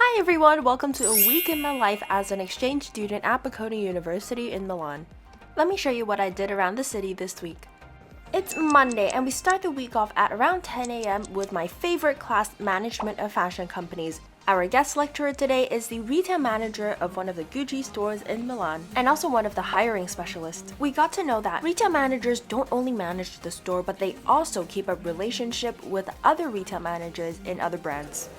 Hi everyone, welcome to a week in my life as an exchange student at Bocconi University in Milan. Let me show you what I did around the city this week. It's Monday and we start the week off at around 10 a.m. with my favorite class, Management of Fashion Companies. Our guest lecturer today is the retail manager of one of the Gucci stores in Milan and also one of the hiring specialists. We got to know that retail managers don't only manage the store, but they also keep a relationship with other retail managers in other brands.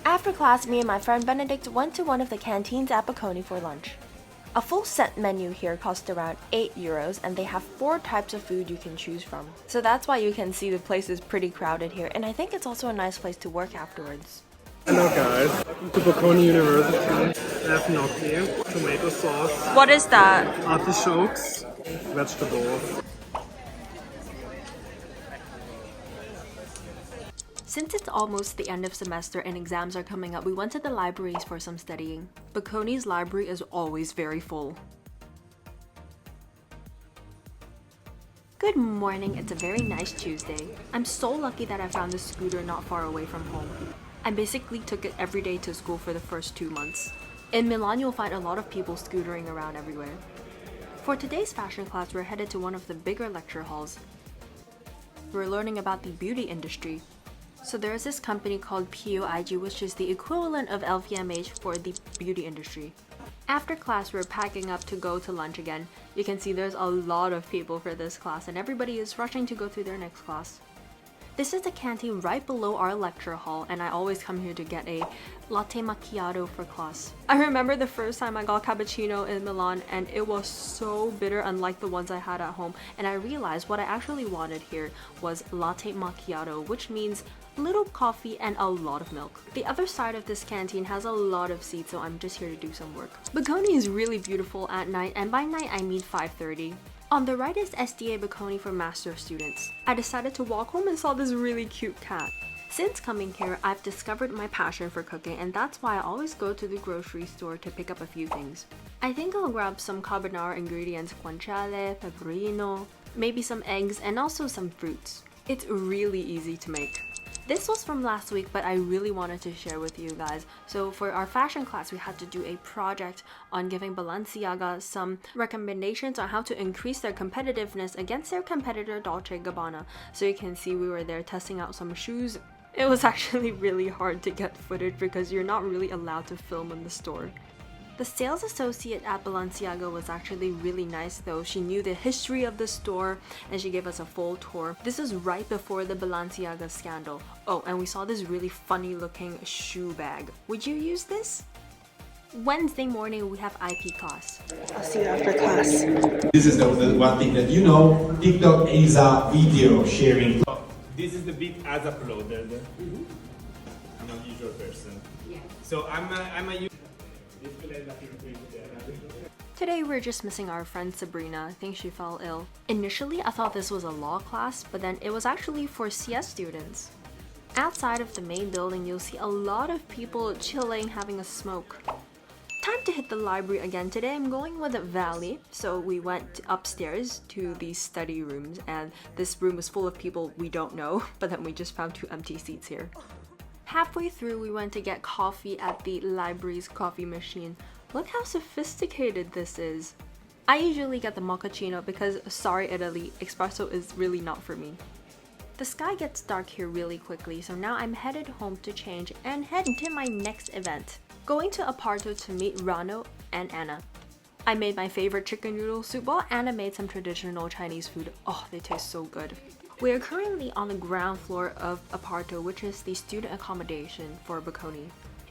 After class, me and my friend Benedict went to one of the canteens at Bocconi for lunch. A full set menu here costs around €8 and they have 4 types of food you can choose from. So that's why you can see the place is pretty crowded here, and I think it's also a nice place to work afterwards. Hello guys, welcome to Bocconi University. I have gnocchi, tomato sauce, What is that? artichokes, vegetables. Since it's almost the end of semester and exams are coming up, we went to the libraries for some studying. Bocconi's library is always very full. Good morning, it's a very nice Tuesday. I'm so lucky that I found this scooter not far away from home. I basically took it every day to school for the first 2 months. In Milan, you'll find a lot of people scootering around everywhere. For today's fashion class, we're headed to one of the bigger lecture halls. We're learning about the beauty industry. So there's this company called POIG, which is the equivalent of LVMH for the beauty industry. After class, we're packing up to go to lunch again. You can see there's a lot of people for this class and everybody is rushing to go to their next class. This is the canteen right below our lecture hall, and I always come here to get a latte macchiato for class. I remember the first time I got cappuccino in Milan and it was so bitter, unlike the ones I had at home, and I realized what I actually wanted here was latte macchiato, which means little coffee and a lot of milk. The other side of this canteen has a lot of seats, so I'm just here to do some work. Bocconi is really beautiful at night, and by night I mean 5:30. On the right is SDA Bocconi for master students. I decided to walk home and saw this really cute cat. Since coming here, I've discovered my passion for cooking, and that's why I always go to the grocery store to pick up a few things. I think I'll grab some carbonara ingredients, guanciale, pecorino, maybe some eggs, and also some fruits. It's really easy to make. This was from last week, but I really wanted to share with you guys. So for our fashion class, we had to do a project on giving Balenciaga some recommendations on how to increase their competitiveness against their competitor Dolce & Gabbana. So you can see we were there testing out some shoes. It was actually really hard to get footage because you're not really allowed to film in the store. The sales associate at Balenciaga was actually really nice though. She knew the history of the store and she gave us a full tour. This was right before the Balenciaga scandal. Oh, and we saw this really funny looking shoe bag. Would you use this? Wednesday morning we have IP class. I'll see you after class. This is the one thing that you know, TikTok is a video sharing. This is the bit as uploaded. I'm a usual person. Yeah. So I'm a Today we're just missing our friend Sabrina. I think she fell ill. Initially I thought this was a law class, but then it was actually for CS students. Outside of the main building, you'll see a lot of people chilling, having a smoke. Time to hit the library again. Today I'm going with Valley, so we went upstairs to the study rooms, and this room was full of people we don't know, but then we just found 2 empty seats here. Halfway through, we went to get coffee at the library's coffee machine. Look how sophisticated this is. I usually get the mochaccino because, sorry Italy, espresso is really not for me. The sky gets dark here really quickly, so now I'm headed home to change and head into my next event. Going to Aparto to meet Rano and Anna. I made my favorite chicken noodle soup while Anna made some traditional Chinese food. Oh, they taste so good. We are currently on the ground floor of Aparto, which is the student accommodation for Bocconi.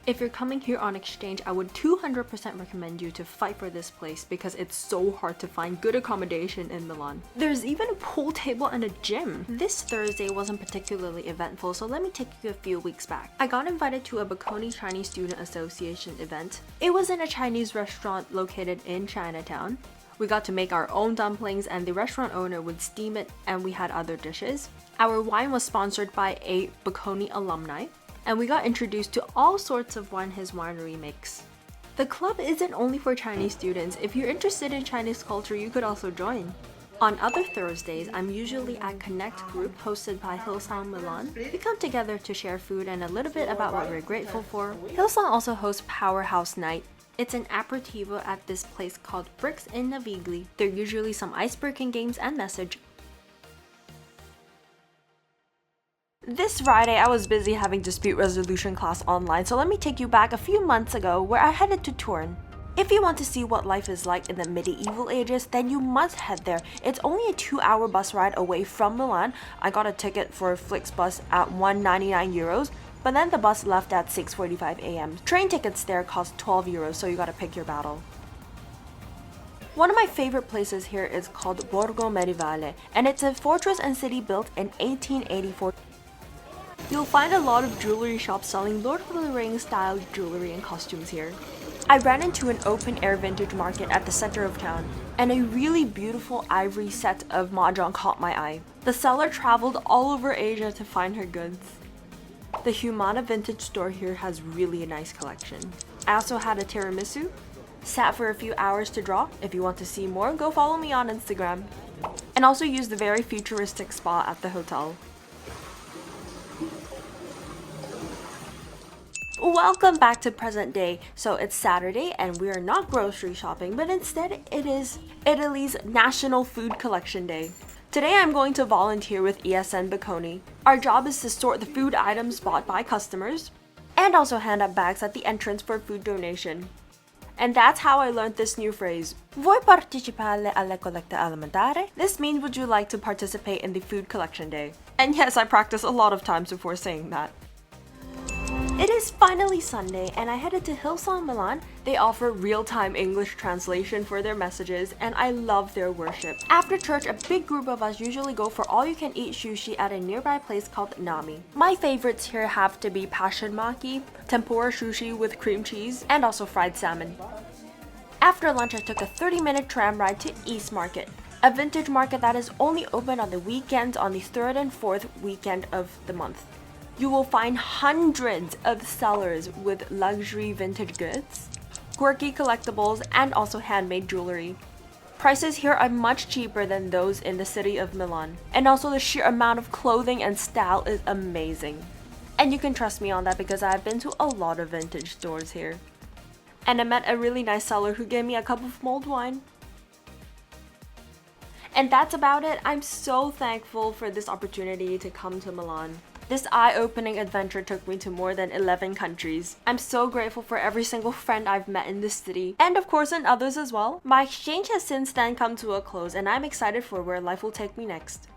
If you're coming here on exchange, I would 200% recommend you to fight for this place because it's so hard to find good accommodation in Milan. There's even a pool table and a gym. This Thursday wasn't particularly eventful, so let me take you a few weeks back. I got invited to a Bocconi Chinese Student Association event. It was in a Chinese restaurant located in Chinatown. We got to make our own dumplings and the restaurant owner would steam it, and we had other dishes. Our wine was sponsored by a Bocconi alumni, and we got introduced to all sorts of wine his winery makes. The club isn't only for Chinese students. If you're interested in Chinese culture, you could also join. On other Thursdays, I'm usually at Connect Group hosted by Hillsong Milan. We come together to share food and a little bit about what we're grateful for. Hillsong also hosts Powerhouse Night. It's an aperitivo at this place called Bricks in Navigli. There are usually some ice-breaking games and message. This Friday, I was busy having dispute resolution class online, so let me take you back a few months ago where I headed to Turin. If you want to see what life is like in the medieval ages, then you must head there. It's only a 2-hour bus ride away from Milan. I got a ticket for a Flixbus at €199, but then the bus left at 6:45 a.m. Train tickets there cost €12, so you gotta pick your battle. One of my favorite places here is called Borgo Medievale, and it's a fortress and city built in 1884. You'll find a lot of jewelry shops selling Lord of the Rings style jewelry and costumes here. I ran into an open-air vintage market at the center of town, and a really beautiful ivory set of mahjong caught my eye. The seller traveled all over Asia to find her goods. The Humana vintage store here has really a nice collection. I also had a tiramisu, sat for a few hours to draw. If you want to see more, go follow me on Instagram. And also use the very futuristic spa at the hotel. Welcome back to present day. So it's Saturday and we are not grocery shopping, but instead it is Italy's National Food Collection Day. Today I'm going to volunteer with ESN Bocconi. Our job is to sort the food items bought by customers and also hand out bags at the entrance for food donation. And that's how I learned this new phrase. Vuoi partecipare alla collecta alimentare? This means would you like to participate in the food collection day? And yes, I practiced a lot of times before saying that. It is finally Sunday and I headed to Hillsong Milan. They offer real-time English translation for their messages and I love their worship. After church, a big group of us usually go for all-you-can-eat sushi at a nearby place called Nami. My favorites here have to be passion maki, tempura sushi with cream cheese, and also fried salmon. After lunch, I took a 30-minute tram ride to East Market, a vintage market that is only open on the weekends on the 3rd and 4th weekend of the month. You will find hundreds of sellers with luxury vintage goods, quirky collectibles, and also handmade jewelry. Prices here are much cheaper than those in the city of Milan. And also the sheer amount of clothing and style is amazing. And you can trust me on that because I've been to a lot of vintage stores here. And I met a really nice seller who gave me a cup of mulled wine. And that's about it. I'm so thankful for this opportunity to come to Milan. This eye-opening adventure took me to more than 11 countries. I'm so grateful for every single friend I've met in this city, and of course in others as well. My exchange has since then come to a close, and I'm excited for where life will take me next.